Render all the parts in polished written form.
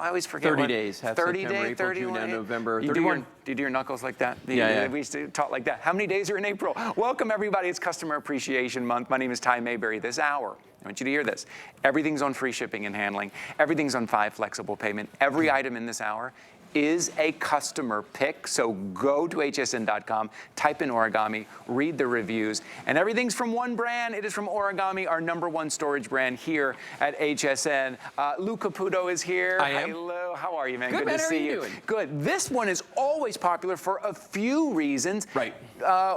I always forget 30 days. Have 30 September, days, April, 31 June, and days. November. Do 31. you do your knuckles like that? Yeah. We used to talk like that. How many days are in April? Welcome, everybody. It's Customer Appreciation Month. My name is Ty Mayberry. This hour, I want you to hear this. Everything's on free shipping and handling. Everything's on 5 flexible payment. Every item in this hour is a customer pick. So go to hsn.com, type in Origami, read the reviews, and everything's from one brand. It is from Origami, our #1 storage brand here at HSN. Lou Caputo is here. I am. Hello, how are you, man? Good, man. to How are see you you. doing? Good. This one is always popular for a few reasons. Right.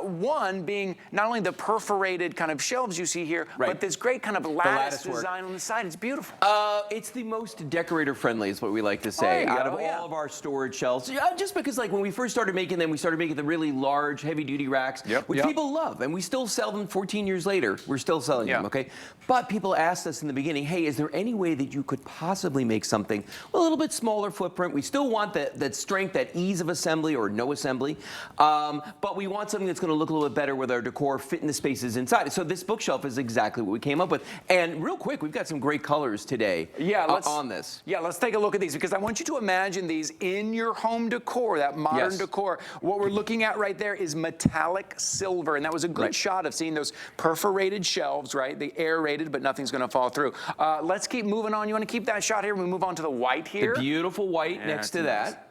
One being not only the perforated kind of shelves you see here, Right. but this great kind of lattice design on the side. It's beautiful. It's the most decorator friendly is what we like to say. Out of all of our storage shelves, just because like when we first started making them, we started making the really large, heavy duty racks, which people love, and we still sell them 14 years later. We're still selling them, okay? But people asked us in the beginning, hey, is there any way that you could possibly make something a little bit smaller footprint? We still want that strength, that ease of assembly or no assembly, but we want something that's going to look a little bit better with our decor, fit in the spaces inside. So this bookshelf is exactly what we came up with. And real quick, we've got some great colors today on this. Yeah, let's take a look at these because I want you to imagine these in your home decor, that modern decor. What we're looking at right there is metallic silver, and that was a good shot of seeing those perforated shelves, right? The aerated, but nothing's going to fall through. Let's keep moving on. You want to keep that shot here? We move on to the white here. The beautiful white next to that.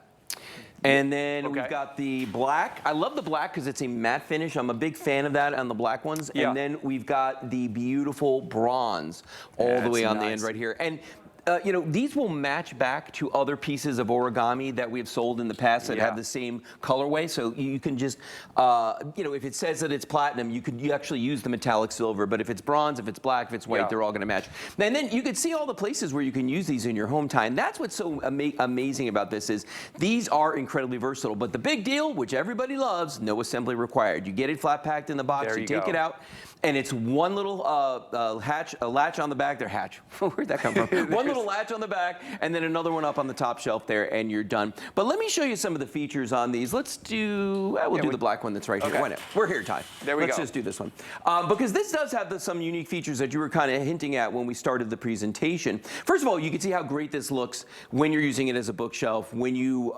And then we've got the black. I love the black because it's a matte finish. I'm a big fan of that on the black ones. And then we've got the beautiful bronze all the way on the end right here. And you know, these will match back to other pieces of origami that we have sold in the past that have the same colorway. So you can just, you know, if it says that it's platinum, you actually use the metallic silver. But if it's bronze, if it's black, if it's white, they're all going to match. And then you can see all the places where you can use these in your home time. That's what's so amazing about this is these are incredibly versatile. But the big deal, which everybody loves, no assembly required. You get it flat packed in the box, you take it out. And it's one little latch on the back. Their hatch. Where'd that come from? One little latch on the back, and then another one up on the top shelf there, and you're done. But let me show you some of the features on these. Let's do, we'll do the black one that's right here. Why not? We're here, Ty. There we go. Let's just do this one. Because this does have some unique features that you were kind of hinting at when we started the presentation. First of all, you can see how great this looks when you're using it as a bookshelf, when you,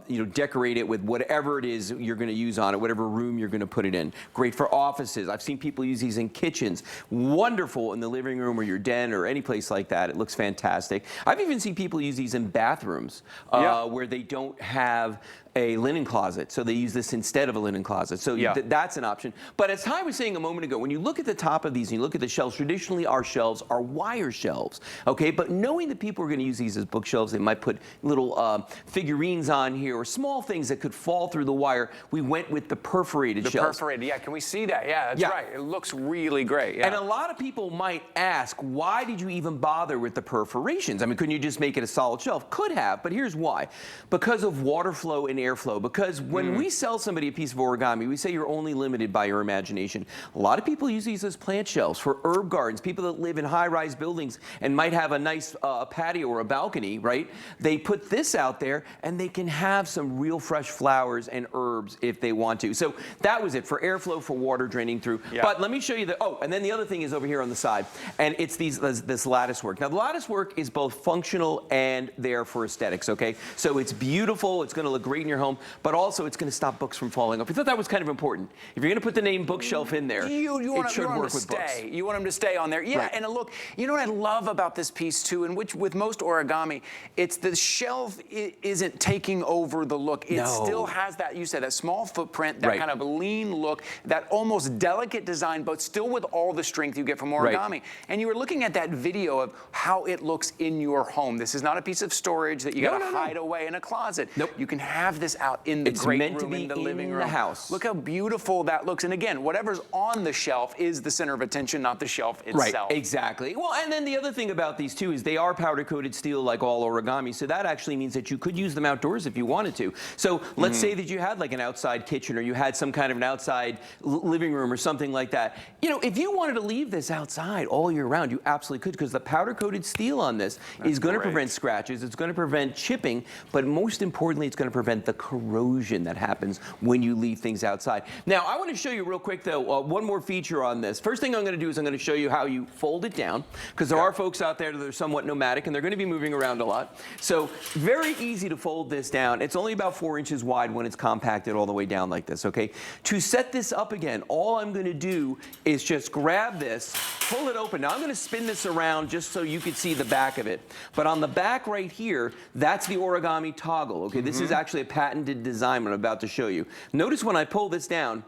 you know, decorate it with whatever it is you're going to use on it, whatever room you're going to put it in. Great for offices. I've seen people use these in kitchens. Wonderful in the living room or your den or any place like that. It looks fantastic. I've even seen people use these in bathrooms where they don't have a linen closet, so they use this instead of a linen closet. So that's an option. But as Ty was saying a moment ago, when you look at the top of these and you look at the shelves, traditionally our shelves are wire shelves, okay? But knowing that people are going to use these as bookshelves, they might put little figurines on here or small things that could fall through the wire, we went with the perforated shelves. Perforated, can we see that? Yeah, that's right. It looks really great. And a lot of people might ask, why did you even bother with the perforations? I mean, couldn't you just make it a solid shelf? Could have, but here's why. Because of water flow and airflow. Because when we sell somebody a piece of origami, we say you're only limited by your imagination. A lot of people use these as plant shelves for herb gardens. People that live in high-rise buildings and might have a nice patio or a balcony, right? They put this out there and they can have some real fresh flowers and herbs if they want to. So that was it for airflow, for water draining through. But let me show you the, and then the other thing is over here on the side, and it's this lattice work. Now the lattice work is both functional and there for aesthetics, okay? So it's beautiful, it's gonna look great in your home, but also it's gonna stop books from falling off. I thought that was kind of important. If you're gonna put the name bookshelf in there, it should work with books. You want them to stay on there. And look, you know what I love about this piece too, and which with most origami, it's the shelf isn't taking over the look. It still has that, you said, that small footprint, that kind of lean look, that almost delicate design, but still with all the strength you get from origami. And you were looking at that video of how it looks in your home. This is not a piece of storage that you gotta hide away in a closet. You can have this out in the great room, in the living room. House. Look how beautiful that looks. And again, whatever's on the shelf is the center of attention, not the shelf itself. Right, exactly. Well, and then the other thing about these too is they are powder-coated steel like all origami, so that actually means that you could use them outdoors if you wanted to. So let's say that you had like an outside kitchen or you had some kind of an outside living room or something like that. You know, if you wanted to leave this outside all year round, you absolutely could because the powder-coated steel on on this is going to prevent scratches, it's going to prevent chipping, but most importantly, it's going to prevent the corrosion that happens when you leave things outside. Now, I want to show you real quick, though, one more feature on this. First thing I'm going to do is I'm going to show you how you fold it down, because there are folks out there that are somewhat nomadic, and they're going to be moving around a lot. So very easy to fold this down. It's only about 4 inches wide when it's compacted all the way down like this, okay? To set this up again, all I'm going to do is just grab this, pull it open. Now, I'm going to spin this around just so you can see the back of it. But on the back right here, that's the origami toggle, okay? This is actually a patented design I'm about to show you. Notice when I pull this down,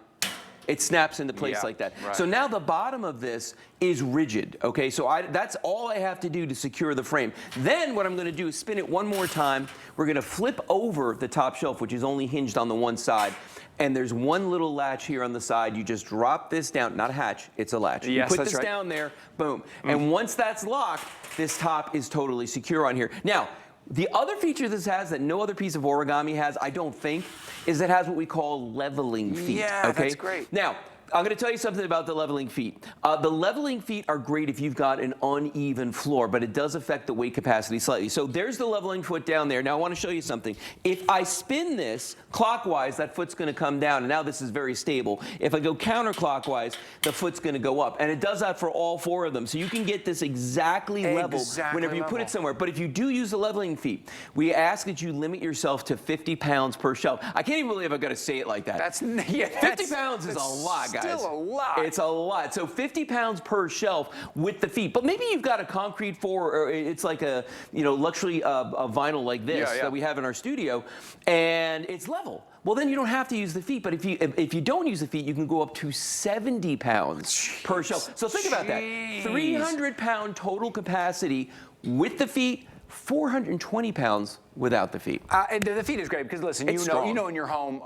it snaps into place like that. So now the bottom of this is rigid, okay? So that's all I have to do to secure the frame. Then what I'm going to do is spin it one more time. We're going to flip over the top shelf, which is only hinged on the one side. And there's one little latch here on the side. You just drop this down, not a hatch, it's a latch. Yes, you put this down there, boom. And once that's locked, this top is totally secure on here. Now, the other feature this has that no other piece of origami has, I don't think, is it has what we call leveling feet. Yeah, that's great. Now, I'm going to tell you something about the leveling feet. The leveling feet are great if you've got an uneven floor, but it does affect the weight capacity slightly. So there's the leveling foot down there. Now I want to show you something. If I spin this clockwise, that foot's going to come down, and now this is very stable. If I go counterclockwise, the foot's going to go up, and it does that for all 4 of them. So you can get this exactly level whenever you put it somewhere. But if you do use the leveling feet, we ask that you limit yourself to 50 pounds per shelf. I can't even believe I've got to say it like that. That's 50 pounds is a lot, guys. Still a lot. It's a lot. So 50 pounds per shelf with the feet. But maybe you've got a concrete floor, or it's like a luxury a vinyl like this that we have in our studio, and it's level. Well, then you don't have to use the feet. But if you don't use the feet, you can go up to 70 pounds per shelf. So think about that. 300-pound total capacity with the feet, 420 pounds without the feet. The feet is great because listen, you know in your home,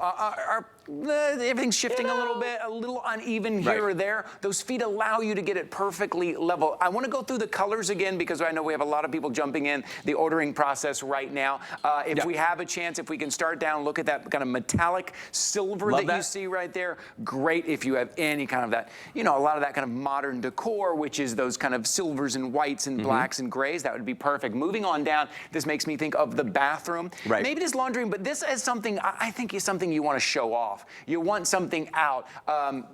everything's shifting a little bit, a little uneven here or there. Those feet allow you to get it perfectly level. I want to go through the colors again because I know we have a lot of people jumping in the ordering process right now. If we have a chance, if we can start down, look at that kind of metallic silver that you see right there. Great if you have any kind of that, a lot of that kind of modern decor, which is those kind of silvers and whites and blacks and grays. That would be perfect. Moving on down, this makes me think of the bathroom. Maybe this laundry room, but this is something I think is something you want to show off. You want something out.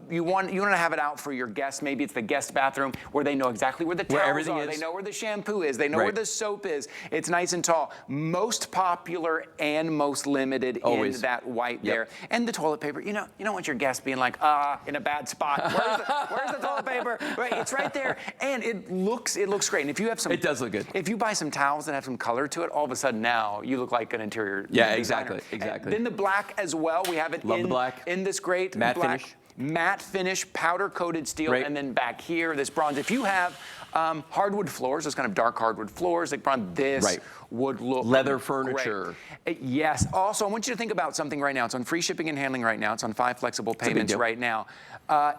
You want to have it out for your guests. Maybe it's the guest bathroom where they know exactly where the towels are. They know where the shampoo is. They know where the soap is. It's nice and tall. Most popular and most limited in that white there. And the toilet paper. You don't want your guests being like, in a bad spot. Where's the toilet paper? Right, it's right there. And it looks great. And if you have some, it does look good. If you buy some towels that have some color to it, all of a sudden now you look like an interior designer. Exactly. And then the black as well. We have it in this great matte finish, powder coated steel, and then back here this bronze. If you have hardwood floors, those kind of dark hardwood floors like bronze, this would look leather furniture. Yes. Also, I want you to think about something right now. It's on free shipping and handling right now. It's on 5 flexible payments right now.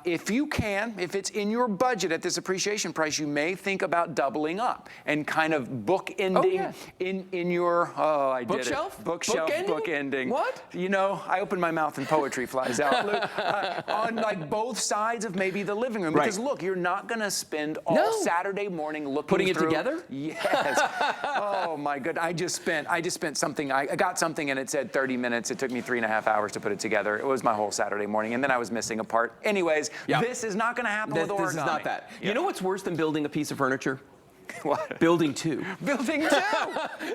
If you can, if it's in your budget at this appreciation price, you may think about doubling up and kind of bookending in your bookshelf? Bookending. What? I open my mouth and poetry flies out. On like both sides of maybe the living room. Because look, you're not going to spend all Saturday morning looking putting through. it together? Yes. Oh my goodness. I just spent something. I got something and it said 30 minutes. It took me 3.5 hours to put it together. It was my whole Saturday morning, and then I was missing a part. Anyways, this is not going to happen with origami. This is not that. You know what's worse than building a piece of furniture? What? Building 2. Building 2.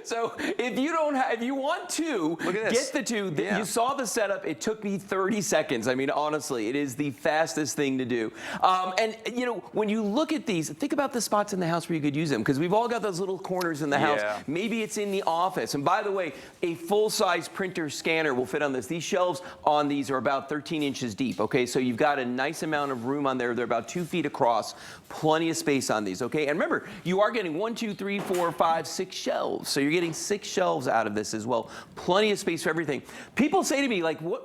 So if you want 2, get the 2. You saw the setup. It took me 30 seconds. I mean, honestly, it is the fastest thing to do. And when you look at these, think about the spots in the house where you could use them, because we've all got those little corners in the house. Maybe it's in the office. And by the way, a full-size printer scanner will fit on this. These shelves on these are about 13 inches deep. Okay, so you've got a nice amount of room on there. They're about 2 feet across. Plenty of space on these. Okay, and remember, you are getting 1, 2, 3, 4, 5, 6 shelves. So you're getting 6 shelves out of this as well. Plenty of space for everything. People say to me, like, what,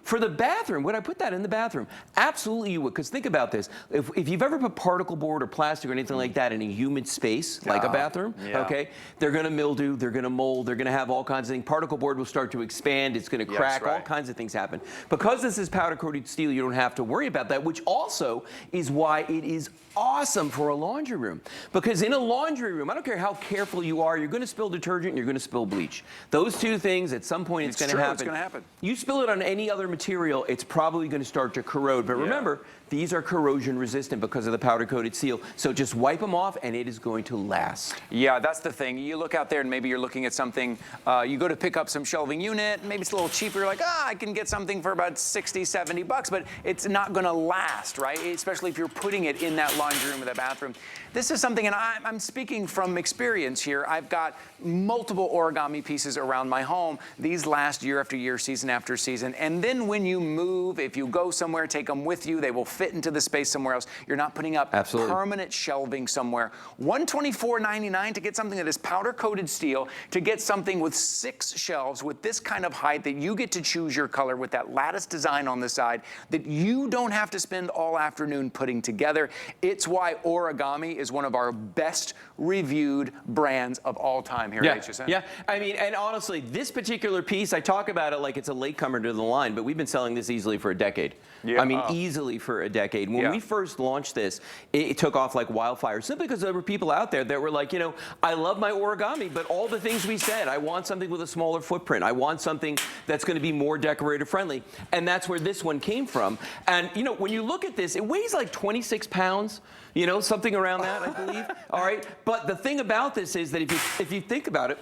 for the bathroom, would I put that in the bathroom? Absolutely you would, because think about this. If you've ever put particle board or plastic or anything like that in a humid space, like a bathroom, okay, they're going to mildew, they're going to mold, they're going to have all kinds of things. Particle board will start to expand, it's going to crack, all kinds of things happen. Because this is powder coated steel, you don't have to worry about that, which also is why it is awesome for a laundry room. Because in a laundry room, I don't care how careful you are, you're going to spill detergent and you're going to spill bleach. Those two things, at some point, it's going to happen. It's going to happen. You spill it on any other material, it's probably going to start to corrode. But remember, these are corrosion resistant because of the powder coated seal. So just wipe them off and it is going to last. Yeah, that's the thing. You look out there and maybe you're looking at something, you go to pick up some shelving unit, maybe it's a little cheaper, you're like, I can get something for about 60, 70 bucks, but it's not going to last, right? Especially if you're putting it in that laundry room or the bathroom. This is something, and I'm speaking from experience here. I've got multiple origami pieces around my home. These last year after year, season after season. And then when you move, if you go somewhere, take them with you, they will fit into the space somewhere else. You're not putting up permanent shelving somewhere. $124.99 to get something that is powder-coated steel, to get something with 6 shelves with this kind of height that you get to choose your color with that lattice design on the side that you don't have to spend all afternoon putting together. It's why Origami is one of our best reviewed brands of all time here at HSN. Yeah, I mean, and honestly, this particular piece, I talk about it like it's a latecomer to the line, but we've been selling this easily for a decade. I mean, easily for a decade. When we first launched this, it took off like wildfire, simply because there were people out there that were like, you know, I love my origami, but all the things we said, I want something with a smaller footprint. I want something that's going to be more decorative friendly. And that's where this one came from. And, you know, when you look at this, it weighs like 26 pounds. You know, something around that, I believe. All right. But the thing about this is that if you think about it,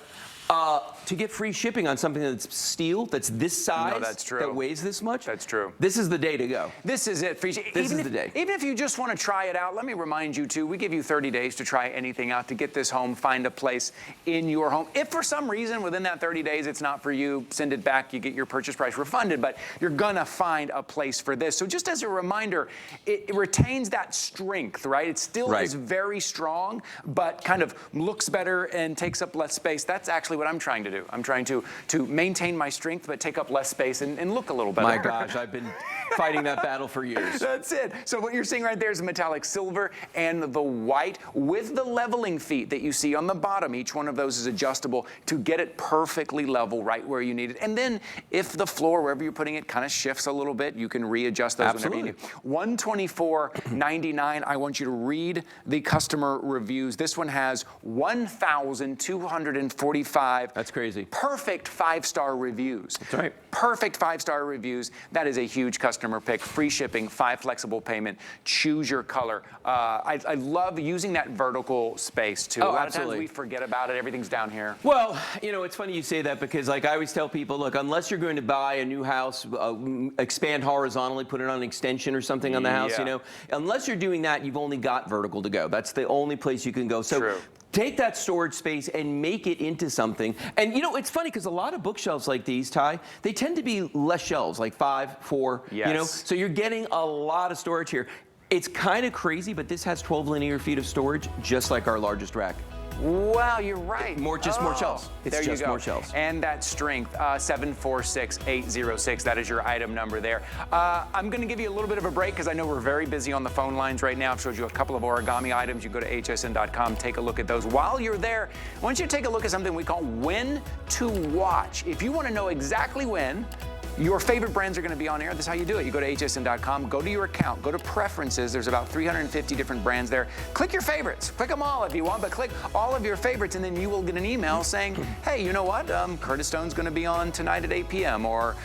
to get free shipping on something that's steel, that's this size, that weighs this much, that's true. This is the day to go. This is it. This is the day. Even if you just want to try it out, let me remind you too, we give you 30 days to try anything out, to get this home, find a place in your home. If for some reason within that 30 days it's not for you, send it back, you get your purchase price refunded, but you're gonna find a place for this. So just as a reminder, it retains that strength, right? It still is very strong, but kind of looks better and takes up less space. That's actually what I'm trying to do. I'm trying to maintain my strength, but take up less space and look a little better. My gosh, I've been fighting that battle for years. That's it. So what you're seeing right there is a metallic silver and the white with the leveling feet that you see on the bottom. Each one of those is adjustable to get it perfectly level right where you need it. And then if the floor, wherever you're putting it, kind of shifts a little bit, you can readjust those whenever you need. $124.99. I want you to read the customer reviews. This one has 1,245 That's crazy. Perfect 5-star reviews. That's right. Perfect 5-star reviews. That is a huge customer pick. Free shipping, 5 flexible payment. Choose your color. I love using that vertical space too. A lot of times we forget about it. Everything's down here. Well, you know, it's funny you say that because, like, I always tell people, look, unless you're going to buy a new house, expand horizontally, put it on an extension or something on the house, you know, unless you're doing that, you've only got vertical to go. That's the only place you can go. So take that storage space and make it into something. And, you know, it's funny because a lot of bookshelves like these, Ty, they tend to be less shelves, like 5, 4, you know. So you're getting a lot of storage here. It's kind of crazy, but this has 12 linear feet of storage, just like our largest rack. Wow, you're right. More shelves. It's just more shelves. And that strength, 746806. That is your item number there. I'm going to give you a little bit of a break because I know we're very busy on the phone lines right now. I've showed you a couple of origami items. You go to hsn.com, take a look at those. While you're there, I want you to take a look at something we call when to watch. If you want to know exactly when your favorite brands are going to be on air, this is how you do it. You go to hsn.com, go to your account, go to preferences. There's about 350 different brands there. Click your favorites. Click them all if you want, but click all of your favorites, and then you will get an email saying, hey, you know what? Curtis Stone's going to be on tonight at 8 p.m., or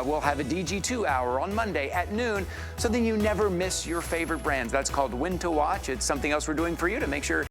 we'll have a DG2 hour on Monday at noon. So then you never miss your favorite brands. That's called When to Watch. It's something else we're doing for you to make sure